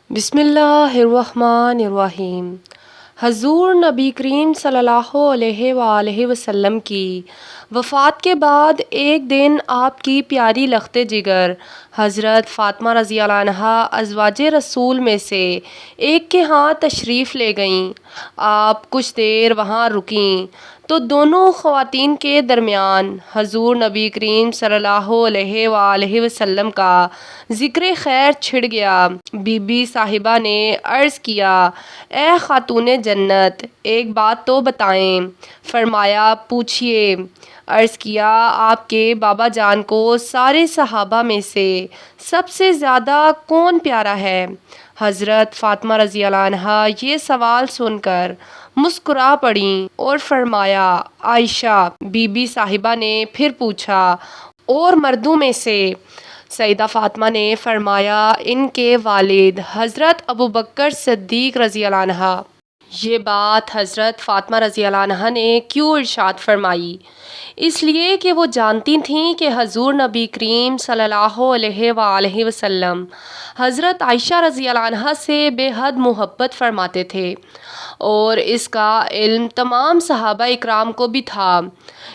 بسم اللہ الرحمن الرحیم۔ حضور نبی کریم صلی اللہ علیہ وآلہ وسلم کی وفات کے بعد ایک دن آپ کی پیاری لخت جگر حضرت فاطمہ رضی اللہ عنہا ازواج رسول میں سے ایک کے ہاں تشریف لے گئیں۔ آپ کچھ دیر وہاں رکیں تو دونوں خواتین کے درمیان حضور نبی کریم صلی اللہ علیہ وآلہ وسلم کا ذکر خیر چھڑ گیا۔ بی بی صاحبہ نے عرض کیا، اے خاتون جنت، ایک بات تو بتائیں۔ فرمایا، پوچھئے۔ عرض کیا، آپ کے بابا جان کو سارے صحابہ میں سے سب سے زیادہ کون پیارا ہے؟ حضرت فاطمہ رضی اللہ عنہا یہ سوال سن کر مسکرا پڑیں اور فرمایا، عائشہ۔ بی بی صاحبہ نے پھر پوچھا، اور مردوں میں سے؟ سیدہ فاطمہ نے فرمایا، ان کے والد حضرت ابوبکر صدیق رضی اللہ عنہ۔ یہ بات حضرت فاطمہ رضی اللہ عنہ نے کیوں ارشاد فرمائی؟ اس لیے کہ وہ جانتی تھیں کہ حضور نبی کریم صلی اللہ علیہ وآلہ وسلم حضرت عائشہ رضی اللہ عنہ سے بے حد محبت فرماتے تھے، اور اس کا علم تمام صحابہ اکرام کو بھی تھا۔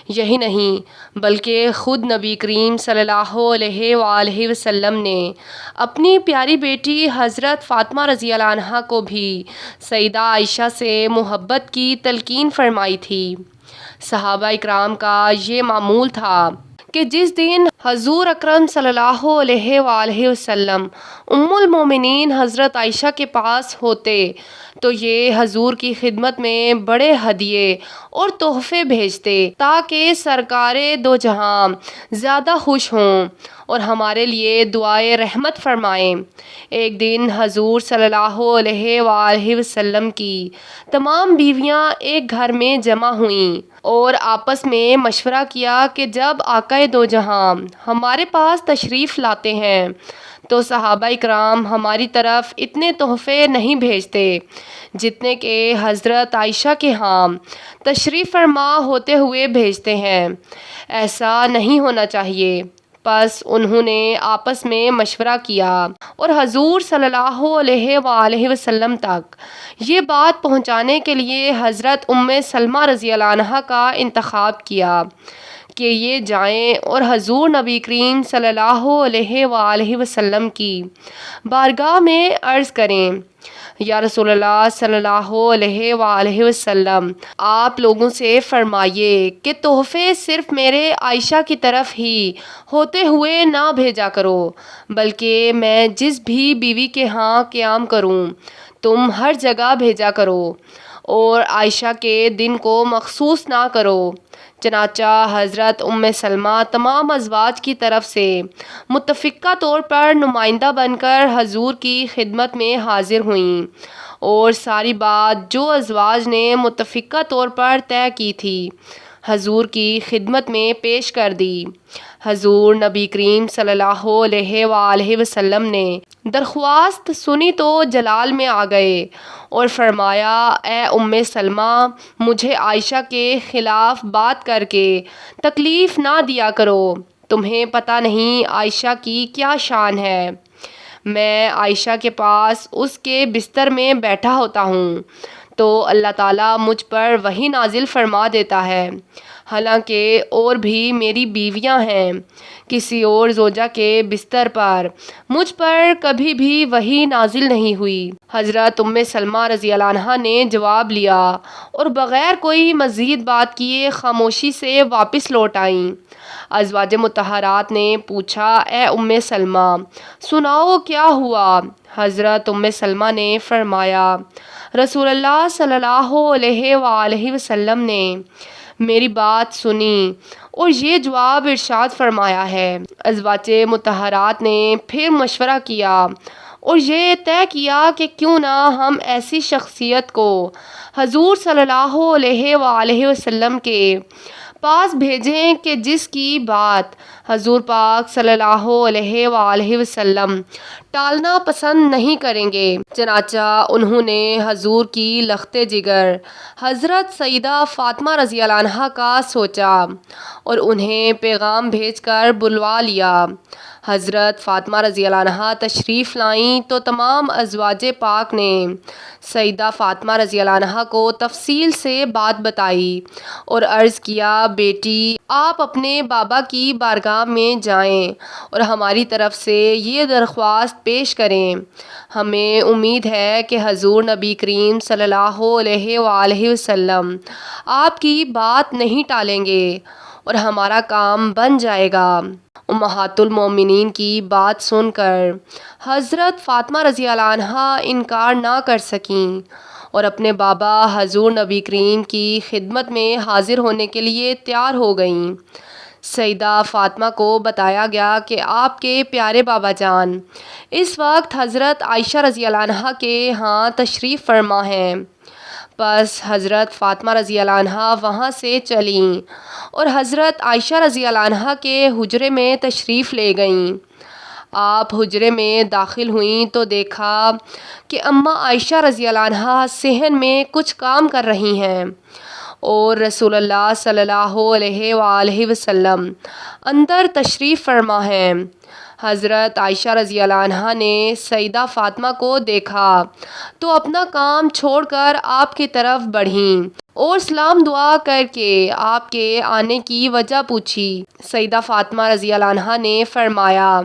یہی نہیں بلکہ خود نبی کریم صلی اللہ علیہ وآلہ وسلم نے اپنی پیاری بیٹی حضرت فاطمہ رضی اللہ عنہا کو بھی سیدہ عائشہ سے محبت کی تلقین فرمائی تھی۔ صحابہ اکرام کا یہ معمول تھا کہ جس دن حضور اکرم صلی اللہ علیہ وآلہ وسلم ام المومنین حضرت عائشہ کے پاس ہوتے تو یہ حضور کی خدمت میں بڑے ہدیے اور تحفے بھیجتے تاکہ سرکار دو جہاں زیادہ خوش ہوں اور ہمارے لیے دعائے رحمت فرمائیں۔ ایک دن حضور صلی اللہ علیہ وآلہ وسلم کی تمام بیویاں ایک گھر میں جمع ہوئیں اور آپس میں مشورہ کیا کہ جب آقا دو جہاں ہمارے پاس تشریف لاتے ہیں تو صحابہ اکرام ہماری طرف اتنے تحفے نہیں بھیجتے جتنے کہ حضرت عائشہ کے ہاں تشریف فرما ہوتے ہوئے بھیجتے ہیں۔ ایسا نہیں ہونا چاہیے۔ پس انہوں نے آپس میں مشورہ کیا اور حضور صلی اللہ علیہ وآلہ وسلم تک یہ بات پہنچانے کے لیے حضرت ام سلمہ رضی اللہ عنہا کا انتخاب کیا کہ یہ جائیں اور حضور نبی کریم صلی اللہ علیہ وآلہ وسلم کی بارگاہ میں عرض کریں، یا رسول اللہ صلی اللہ علیہ وآلہ وسلم، آپ لوگوں سے فرمائیے کہ تحفے صرف میرے عائشہ کی طرف ہی ہوتے ہوئے نہ بھیجا کرو، بلکہ میں جس بھی بیوی کے ہاں قیام کروں تم ہر جگہ بھیجا کرو، اور عائشہ کے دن کو مخصوص نہ کرو۔ چنانچہ حضرت ام سلمہ تمام ازواج کی طرف سے متفقہ طور پر نمائندہ بن کر حضور کی خدمت میں حاضر ہوئیں اور ساری بات جو ازواج نے متفقہ طور پر طے کی تھی حضور کی خدمت میں پیش کر دی۔ حضور نبی کریم صلی اللہ علیہ وآلہ وسلم نے درخواست سنی تو جلال میں آ گئے اور فرمایا، اے ام سلمہ، مجھے عائشہ کے خلاف بات کر کے تکلیف نہ دیا کرو۔ تمہیں پتہ نہیں عائشہ کی کیا شان ہے۔ میں عائشہ کے پاس اس کے بستر میں بیٹھا ہوتا ہوں تو اللہ تعالیٰ مجھ پر وحی نازل فرما دیتا ہے، حالانکہ اور بھی میری بیویاں ہیں، کسی اور زوجہ کے بستر پر مجھ پر کبھی بھی وحی نازل نہیں ہوئی۔ حضرت ام سلمہ رضی اللہ عنہا نے جواب لیا اور بغیر کوئی مزید بات کیے خاموشی سے واپس لوٹ آئیں۔ ازواج مطہرات نے پوچھا، اے ام سلمہ، سناؤ کیا ہوا؟ حضرت ام سلمہ نے فرمایا، رسول اللہ صلی اللہ علیہ وآلہ وسلم نے میری بات سنی اور یہ جواب ارشاد فرمایا ہے۔ ازواج مطہرات نے پھر مشورہ کیا اور یہ طے کیا کہ کیوں نہ ہم ایسی شخصیت کو حضور صلی اللہ علیہ وآلہ وسلم کے پاس بھیجیں کہ جس کی بات حضور پاک صلی اللہ علیہ وآلہ وسلم ٹالنا پسند نہیں کریں گے۔ چنانچہ انہوں نے حضور کی لخت جگر حضرت سیدہ فاطمہ رضی اللہ عنہا کا سوچا اور انہیں پیغام بھیج کر بلوا لیا۔ حضرت فاطمہ رضی اللہ عنہا تشریف لائیں تو تمام ازواج پاک نے سیدہ فاطمہ رضی اللہ عنہا کو تفصیل سے بات بتائی اور عرض کیا، بیٹی آپ اپنے بابا کی بارگاہ میں جائیں اور ہماری طرف سے یہ درخواست پیش کریں۔ ہمیں امید ہے کہ حضور نبی کریم صلی اللہ علیہ وآلہ وسلم آپ کی بات نہیں ٹالیں گے اور ہمارا کام بن جائے گا۔ امہات المومنین کی بات سن کر حضرت فاطمہ رضی اللہ عنہا انکار نہ کر سکیں اور اپنے بابا حضور نبی کریم کی خدمت میں حاضر ہونے کے لیے تیار ہو گئیں۔ سیدہ فاطمہ کو بتایا گیا کہ آپ کے پیارے بابا جان اس وقت حضرت عائشہ رضی اللہ عنہا کے ہاں تشریف فرما ہیں۔ پس حضرت فاطمہ رضی اللہ عنہا وہاں سے چلیں اور حضرت عائشہ رضی اللہ عنہا کے حجرے میں تشریف لے گئیں۔ آپ حجرے میں داخل ہوئیں تو دیکھا کہ اماں عائشہ رضی اللہ عنہا صحن میں کچھ کام کر رہی ہیں اور رسول اللہ صلی اللہ علیہ وآلہ وسلم اندر تشریف فرما ہیں۔ حضرت عائشہ رضی اللہ عنہا نے سیدہ فاطمہ کو دیکھا تو اپنا کام چھوڑ کر آپ کی طرف بڑھیں اور سلام دعا کر کے آپ کے آنے کی وجہ پوچھی۔ سیدہ فاطمہ رضی اللہ عنہا نے فرمایا،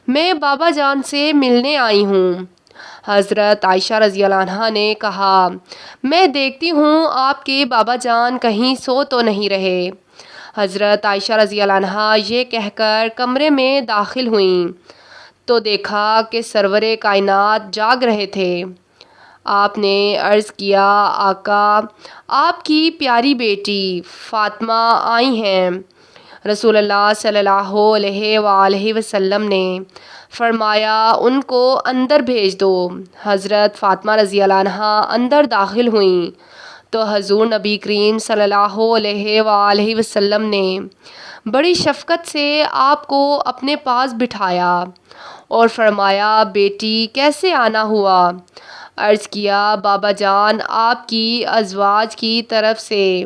میں بابا جان سے ملنے آئی ہوں۔ حضرت عائشہ رضی اللہ عنہا نے کہا، میں دیکھتی ہوں آپ کے بابا جان کہیں سو تو نہیں رہے۔ حضرت عائشہ رضی اللہ عنہا یہ کہہ کر کمرے میں داخل ہوئیں تو دیکھا کہ سرور کائنات جاگ رہے تھے۔ آپ نے عرض کیا، آقا آپ کی پیاری بیٹی فاطمہ آئی ہیں۔ رسول اللہ صلی اللہ علیہ وآلہ وسلم نے فرمایا، ان کو اندر بھیج دو۔ حضرت فاطمہ رضی اللہ عنہا اندر داخل ہوئیں تو حضور نبی کریم صلی اللہ علیہ وآلہ وسلم نے بڑی شفقت سے آپ کو اپنے پاس بٹھایا اور فرمایا، بیٹی کیسے آنا ہوا؟ عرض کیا، بابا جان آپ کی ازواج کی طرف سے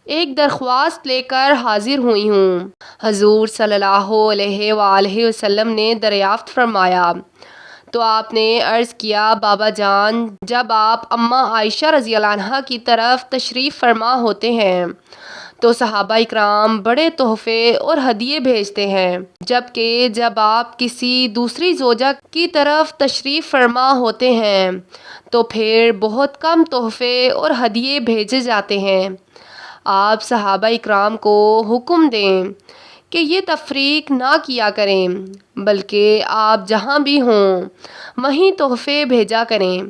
ایک درخواست لے کر حاضر ہوئی ہوں۔ حضور صلی اللہ علیہ وآلہ وسلم نے دریافت فرمایا تو آپ نے عرض کیا، بابا جان جب آپ اماں عائشہ رضی اللہ عنہا کی طرف تشریف فرما ہوتے ہیں تو صحابہ اکرام بڑے تحفے اور ہدیے بھیجتے ہیں، جبکہ جب آپ کسی دوسری زوجہ کی طرف تشریف فرما ہوتے ہیں تو پھر بہت کم تحفے اور ہدیے بھیجے جاتے ہیں۔ آپ صحابہ اکرام کو حکم دیں کہ یہ تفریق نہ کیا کریں، بلکہ آپ جہاں بھی ہوں وہیں تحفے بھیجا کریں۔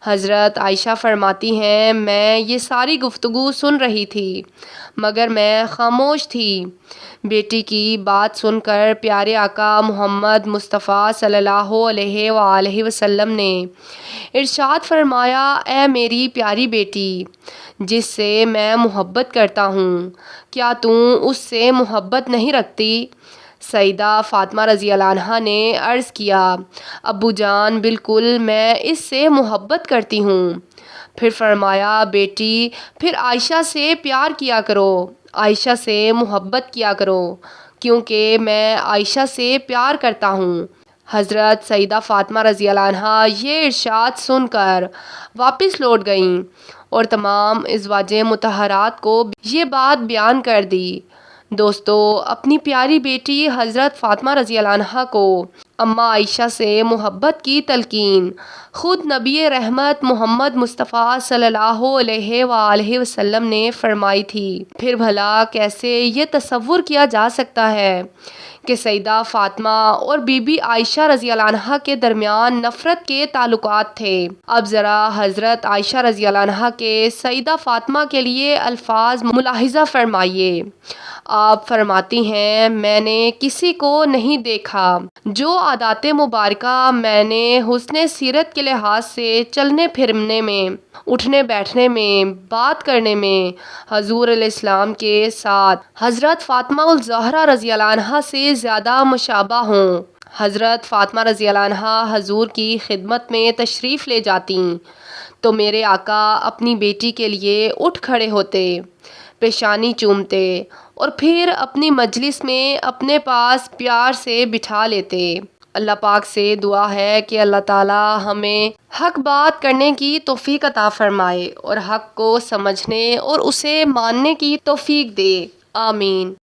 حضرت عائشہ فرماتی ہیں، میں یہ ساری گفتگو سن رہی تھی مگر میں خاموش تھی۔ بیٹی کی بات سن کر پیارے آقا محمد مصطفیٰ صلی اللہ علیہ وآلہ وسلم نے ارشاد فرمایا، اے میری پیاری بیٹی، جس سے میں محبت کرتا ہوں کیا تم اس سے محبت نہیں رکھتی؟ سیدہ فاطمہ رضی اللہ عنہا نے عرض کیا، ابو جان بالکل میں اس سے محبت کرتی ہوں۔ پھر فرمایا، بیٹی پھر عائشہ سے پیار کیا کرو، عائشہ سے محبت کیا کرو، کیونکہ میں عائشہ سے پیار کرتا ہوں۔ حضرت سیدہ فاطمہ رضی اللہ عنہا یہ ارشاد سن کر واپس لوٹ گئیں اور تمام ازواج مطہرات کو یہ بات بیان کر دی۔ دوستو، اپنی پیاری بیٹی حضرت فاطمہ رضی اللہ عنہا کو اماں عائشہ سے محبت کی تلقین خود نبی رحمت محمد مصطفیٰ صلی اللہ علیہ وآلہ وسلم نے فرمائی تھی۔ پھر بھلا کیسے یہ تصور کیا جا سکتا ہے کہ سیدہ فاطمہ اور بی بی عائشہ رضی اللہ عنہا کے درمیان نفرت کے تعلقات تھے؟ اب ذرا حضرت عائشہ رضی اللہ عنہا کے سیدہ فاطمہ کے لیے الفاظ ملاحظہ فرمائیے۔ آپ فرماتی ہیں، میں نے کسی کو نہیں دیکھا جو عادات مبارکہ میں نے حسن سیرت کے لحاظ سے چلنے پھرنے میں، اٹھنے بیٹھنے میں، بات کرنے میں حضور علیہ السلام کے ساتھ حضرت فاطمہ الزہرا رضی اللہ عنہا سے زیادہ مشابہ ہوں۔ حضرت فاطمہ رضی اللہ عنہا حضور کی خدمت میں تشریف لے جاتی تو میرے آقا اپنی بیٹی کے لیے اٹھ کھڑے ہوتے، پیشانی چومتے اور پھر اپنی مجلس میں اپنے پاس پیار سے بٹھا لیتے۔ اللہ پاک سے دعا ہے کہ اللہ تعالی ہمیں حق بات کرنے کی توفیق عطا فرمائے اور حق کو سمجھنے اور اسے ماننے کی توفیق دے۔ آمین۔